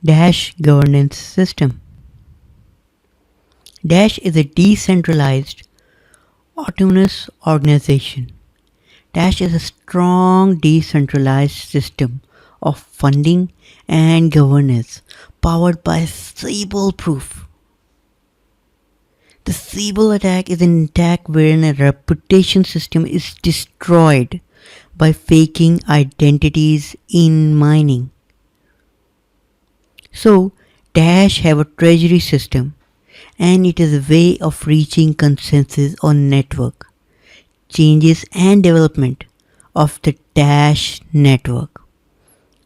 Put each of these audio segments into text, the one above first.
Dash governance system. Dash is a decentralized, autonomous organization. Dash is a strong decentralized system of funding and governance powered by Sybil proof. The Sybil attack is an attack wherein a reputation system is destroyed by faking identities in mining. So, Dash have a treasury system and it is a way of reaching consensus on network changes and development of the Dash network.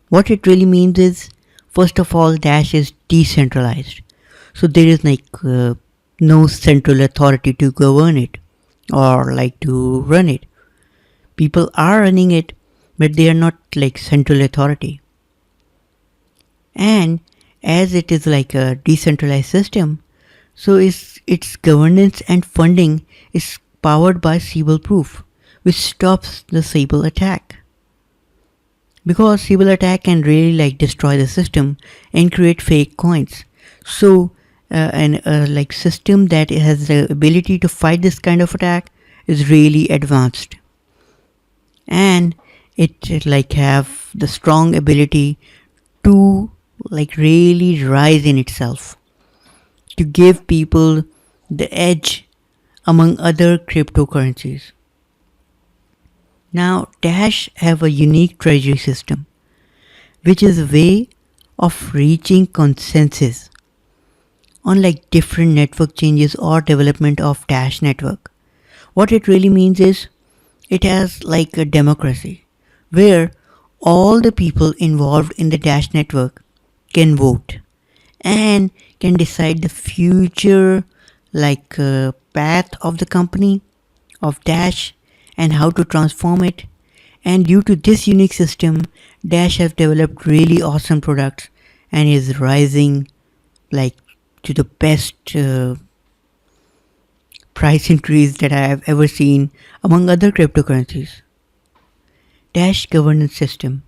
What it really means is, first of all, Dash is decentralized. So there is no central authority to govern it or to run it. People are running it, but they are not like central authority. And as it is like a decentralized system, so its governance and funding is powered by Sybil proof, which stops the Sybil attack. Because Sybil attack can really destroy the system and create fake coins. So system that has the ability to fight this kind of attack is really advanced, and it have the strong ability to really rise in itself to give people the edge among other cryptocurrencies. Now Dash have a unique treasury system which is a way of reaching consensus on different network changes or development of Dash network. What it really means is it has a democracy where all the people involved in the Dash network can vote and can decide the future path of the company of Dash and how to transform it. And due to this unique system, Dash have developed really awesome products and is rising to the best price increase that I have ever seen among other cryptocurrencies. Dash governance system.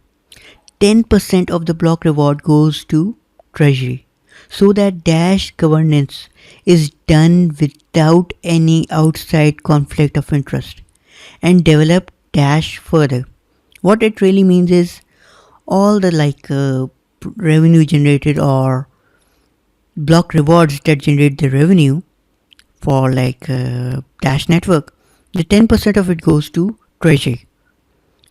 10% of the block reward goes to treasury, so that Dash governance is done without any outside conflict of interest and develop Dash further. What it really means is all the revenue generated or block rewards that generate the revenue for Dash network, the 10% of it goes to treasury.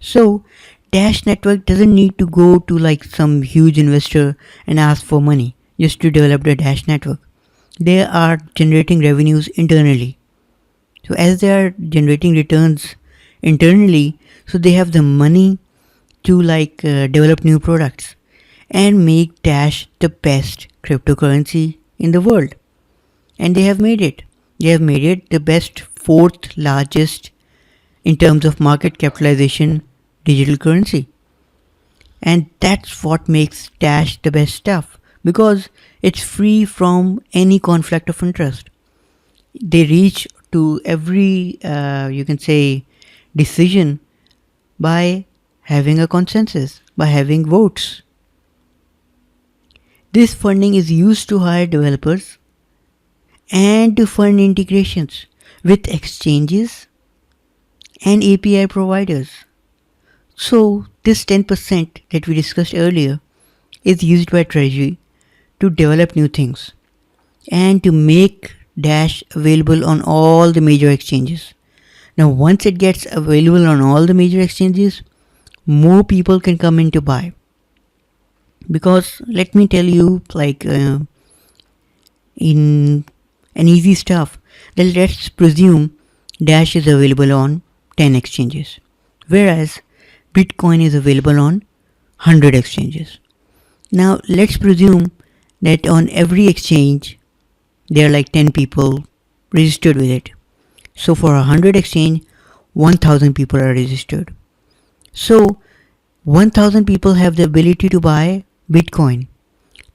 So Dash network doesn't need to go to some huge investor and ask for money just to develop the Dash network. They are generating revenues internally. So as they are generating returns internally, so they have the money to develop new products and make Dash the best cryptocurrency in the world. And they have made it. They have made it the best fourth largest in terms of market capitalization digital currency. And that's what makes Dash the best stuff, because it's free from any conflict of interest. They reach to every you can say decision by having a consensus, by having votes. This funding is used to hire developers and to fund integrations with exchanges and API providers. So this 10% that we discussed earlier is used by Treasury to develop new things and to make Dash available on all the major exchanges. Now once it gets available on all the major exchanges, more people can come in to buy. Because let me tell you in an easy stuff, then let's presume Dash is available on 10 exchanges, whereas Bitcoin is available on 100 exchanges. Now let's presume that on every exchange there are 10 people registered with it. So for 100 exchange, 1000 people are registered. So 1000 people have the ability to buy Bitcoin.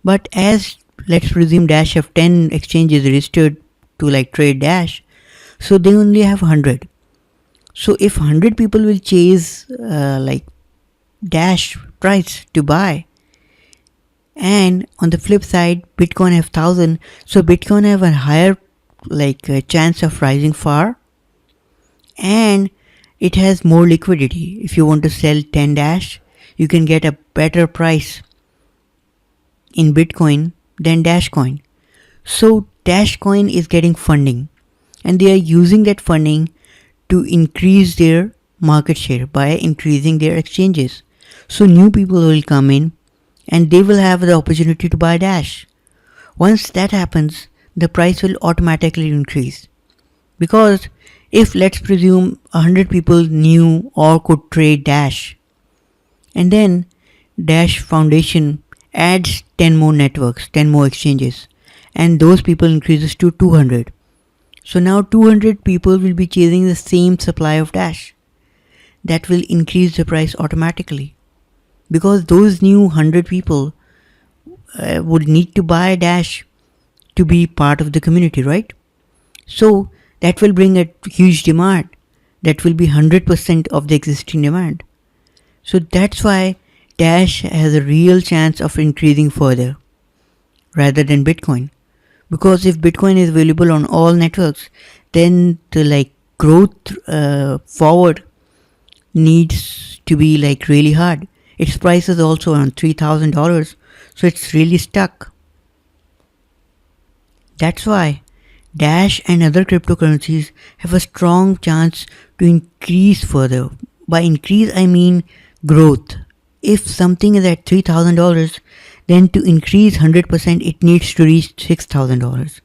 But as let's presume Dash have 10 exchanges registered to trade Dash, so they only have 100. So if 100 people will chase Dash price to buy, And on the flip side, Bitcoin have 1000, so Bitcoin have a higher chance of rising far, and it has more liquidity. If you want to sell 10 Dash, you can get a better price in Bitcoin than Dashcoin. So Dashcoin is getting funding, and they are using that funding to increase their market share by increasing their exchanges. So new people will come in and they will have the opportunity to buy Dash. Once that happens, the price will automatically increase. Because if, let's presume, 100 people knew or could trade Dash, and then Dash Foundation adds 10 more networks, 10 more exchanges, and those people increases to 200. So now 200 people will be chasing the same supply of Dash. That will increase the price automatically. Because those new 100 people would need to buy Dash to be part of the community, right? So that will bring a huge demand. That will be 100% of the existing demand. So that's why Dash has a real chance of increasing further rather than Bitcoin. Because if Bitcoin is available on all networks, then the growth forward needs to be really hard. Its price is also around $3,000, so it's really stuck. That's why Dash and other cryptocurrencies have a strong chance to increase further. By increase, I mean growth. If something is at $3,000, then to increase 100%, it needs to reach $6,000.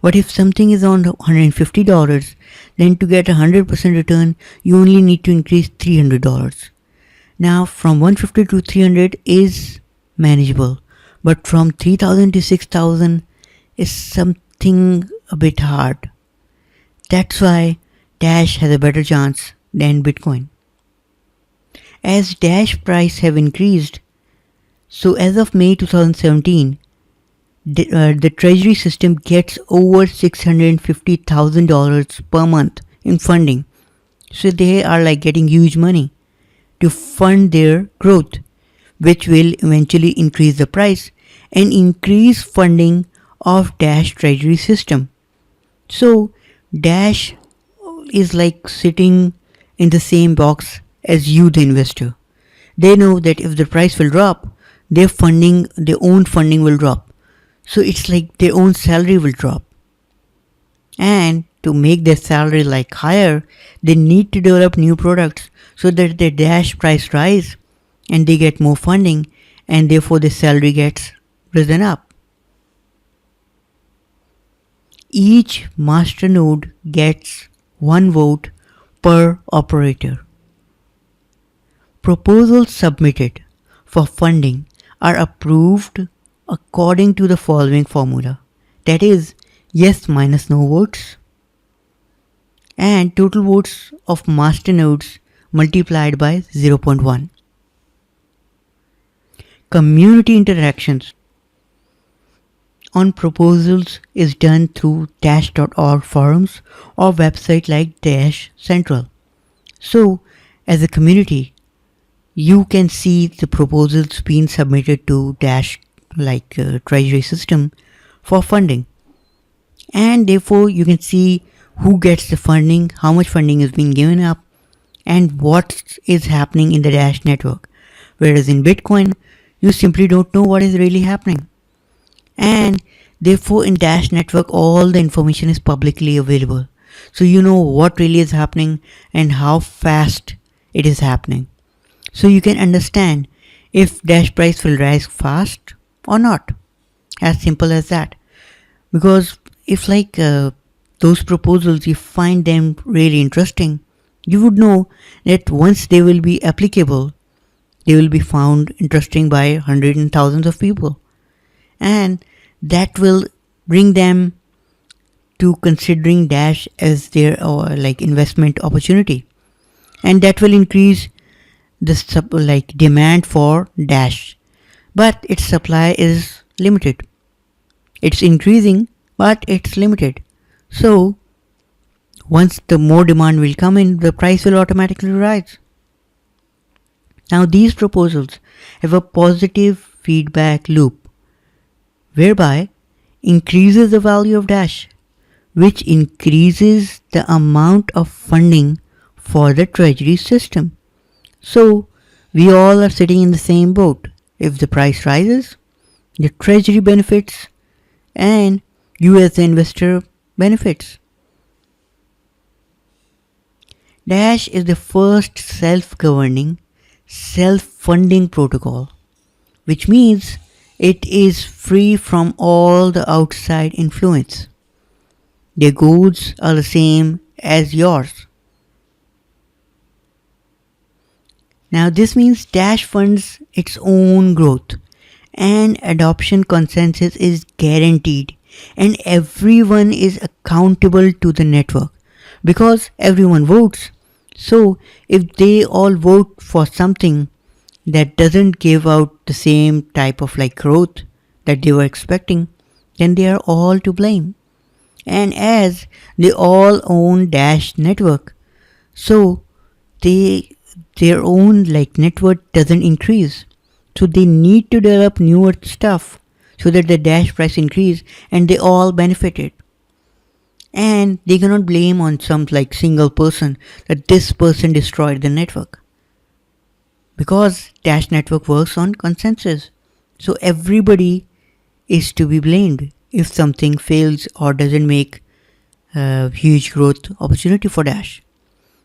But if something is on $150, then to get a 100% return, you only need to increase $300. Now, from 150 to 300 is manageable, but from 3,000 to 6,000 is something a bit hard. That's why Dash has a better chance than Bitcoin. As Dash price have increased, so as of May 2017, the treasury system gets over $650,000 per month in funding. So they are getting huge money to fund their growth, which will eventually increase the price and increase funding of Dash treasury system. So Dash is sitting in the same box as you, the investor. They know that if the price will drop, their own funding will drop. So it's their own salary will drop. And to make their salary higher, they need to develop new products so that their Dash price rise and they get more funding, and therefore the salary gets risen up. Each masternode gets one vote per operator. Proposals submitted for funding are approved according to the following formula. That is, yes minus no votes, and total votes of masternodes multiplied by 0.1. Community interactions on proposals is done through Dash.org forums or website like Dash Central. So, as a community, you can see the proposals being submitted to Dash treasury system for funding, and therefore you can see who gets the funding, how much funding is being given up, and what is happening in the Dash network. Whereas in Bitcoin, you simply don't know what is really happening. And therefore in Dash network, all the information is publicly available. So you know what really is happening and how fast it is happening. So you can understand if Dash price will rise fast or not. As simple as that. Because if those proposals, you find them really interesting, you would know that once they will be applicable, they will be found interesting by hundreds and thousands of people. And that will bring them to considering Dash as their investment opportunity. And that will increase the demand for Dash. But its supply is limited. It's increasing, but it's limited. So once the more demand will come in, the price will automatically rise. Now these proposals have a positive feedback loop whereby increases the value of Dash, which increases the amount of funding for the treasury system. So we all are sitting in the same boat. If the price rises, the treasury benefits and you as the investor benefits. Dash is the first self-governing, self-funding protocol, which means it is free from all the outside influence. Their goals are the same as yours. Now, this means Dash funds its own growth and adoption consensus is guaranteed, and everyone is accountable to the network because everyone votes. So, if they all vote for something that doesn't give out the same type of like growth that they were expecting, then they are all to blame. And as they all own Dash network, so they their own like net worth doesn't increase. So they need to develop newer stuff so that the Dash price increase and they all benefited. And they cannot blame on some like single person that this person destroyed the network. Because Dash network works on consensus. So everybody is to be blamed if something fails or doesn't make a huge growth opportunity for Dash.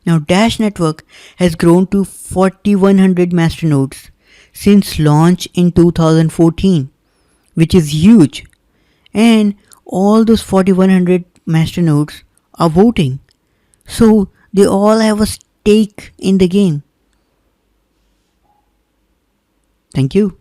Now Dash network has grown to 4100 masternodes since launch in 2014, which is huge. And all those 4100 masternodes are voting. So they all have a stake in the game. Thank you.